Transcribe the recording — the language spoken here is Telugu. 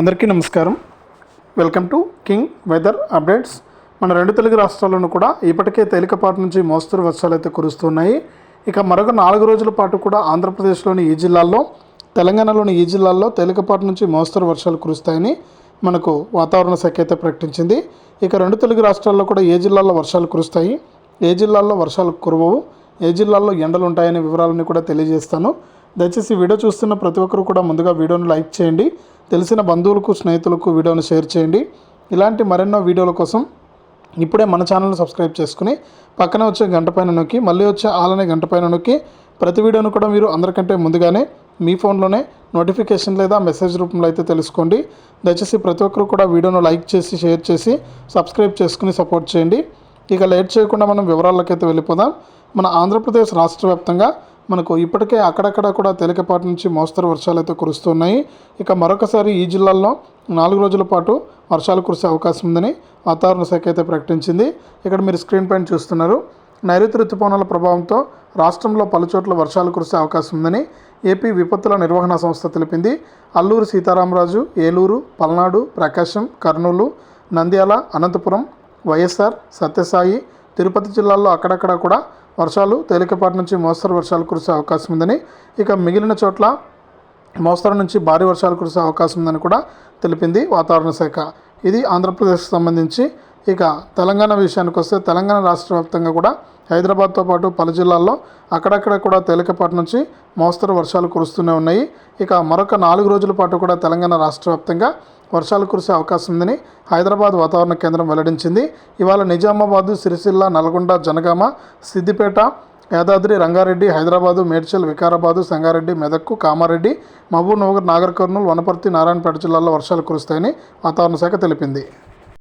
అందరికీ నమస్కారం. Welcome to king weather updates. మన రెండు తెలుగు రాష్ట్రాల్లోనూ కూడా ఇప్పటికే తేలికపాటి నుంచి మోస్తరు వర్షాలు అయితే కురుస్తున్నాయి. ఇక మరొక 4 రోజుల పాటు కూడా ఆంధ్రప్రదేశ్లోని ఈ జిల్లాల్లో, తెలంగాణలోని ఈ జిల్లాల్లో తేలికపాటి నుంచి మోస్తరు వర్షాలు కురుస్తాయని మనకు వాతావరణ శాఖ అయితే ప్రకటించింది. ఇక రెండు తెలుగు రాష్ట్రాల్లో కూడా ఏ జిల్లాల్లో వర్షాలు కురుస్తాయి, ఏ జిల్లాల్లో వర్షాలు కురవవు, ఏ జిల్లాల్లో ఎండలు ఉంటాయనే వివరాలను కూడా తెలియజేస్తాను. దయచేసి వీడియో చూస్తున్న ప్రతి ఒక్కరు కూడా ముందుగా వీడియోను లైక్ చేయండి, తెలిసిన బంధువులకు స్నేహితులకు వీడియోను షేర్ చేయండి. ఇలాంటి మరెన్నో వీడియోల కోసం ఇప్పుడే మన ఛానల్ని సబ్స్క్రైబ్ చేసుకుని పక్కనే వచ్చే గంట పైన నొక్కి మళ్ళీ వచ్చే ఆలనే గంట పైన నొక్కి ప్రతి వీడియోను కూడా మీరు అందరికంటే ముందుగానే మీ ఫోన్లోనే నోటిఫికేషన్ లేదా మెసేజ్ రూపంలో అయితే తెలుసుకోండి. దయచేసి ప్రతి ఒక్కరు కూడా వీడియోను లైక్ చేసి షేర్ చేసి సబ్స్క్రైబ్ చేసుకుని సపోర్ట్ చేయండి. ఇక లేట్ చేయకుండా మనం వివరాలకైతే వెళ్ళిపోదాం. మన ఆంధ్రప్రదేశ్ రాష్ట్ర వ్యాప్తంగా మనకు ఇప్పటికే అక్కడక్కడ కూడా తేలికపాటి నుంచి మోస్తరు వర్షాలు అయితే కురుస్తున్నాయి. ఇక మరొకసారి ఈ జిల్లాల్లో 4 రోజుల పాటు వర్షాలు కురిసే అవకాశం ఉందని వాతావరణ శాఖ అయితే ప్రకటించింది. ఇక్కడ మీరు స్క్రీన్ పైన చూస్తున్నారు. నైరుతి రుతుపవనాల ప్రభావంతో రాష్ట్రంలో పలుచోట్ల వర్షాలు కురిసే అవకాశం ఉందని ఏపీ విపత్తుల నిర్వహణ సంస్థ తెలిపింది. అల్లూరు సీతారామరాజు, ఏలూరు, పల్నాడు, ప్రకాశం, కర్నూలు, నంద్యాల, అనంతపురం, వైఎస్ఆర్, సత్యసాయి, తిరుపతి జిల్లాల్లో అక్కడక్కడ కూడా వర్షాలు తేలికపాటి నుంచి మోస్తరు వర్షాలు కురిసే అవకాశం ఉందని, ఇక మిగిలిన చోట్ల మోస్తరు నుంచి భారీ వర్షాలు కురిసే అవకాశం ఉందని కూడా తెలిపింది వాతావరణ శాఖ. ఇది ఆంధ్రప్రదేశ్కి సంబంధించి. ఇక తెలంగాణ విషయానికి వస్తే తెలంగాణ రాష్ట్ర వ్యాప్తంగా కూడా హైదరాబాద్తో పాటు పలు జిల్లాల్లో అక్కడక్కడ కూడా తేలికపాటి నుంచి మోస్తరు వర్షాలు కురుస్తూనే ఉన్నాయి. ఇక మరొక 4 రోజుల పాటు కూడా తెలంగాణ రాష్ట్ర వ్యాప్తంగా వర్షాలు కురిసే అవకాశం ఉందని హైదరాబాద్ వాతావరణ కేంద్రం వెల్లడించింది. ఇవాళ నిజామాబాదు, సిరిసిల్ల, నల్గొండ, జనగామ, సిద్దిపేట, యాదాద్రి, రంగారెడ్డి, హైదరాబాదు, మేడ్చల్, వికారాబాదు, సంగారెడ్డి, మెదక్కు, కామారెడ్డి, మహబూబ్ నగర్, నాగర్ కర్నూలు, వనపర్తి, నారాయణపేట జిల్లాల్లో వర్షాలు కురుస్తాయని వాతావరణ శాఖ తెలిపింది.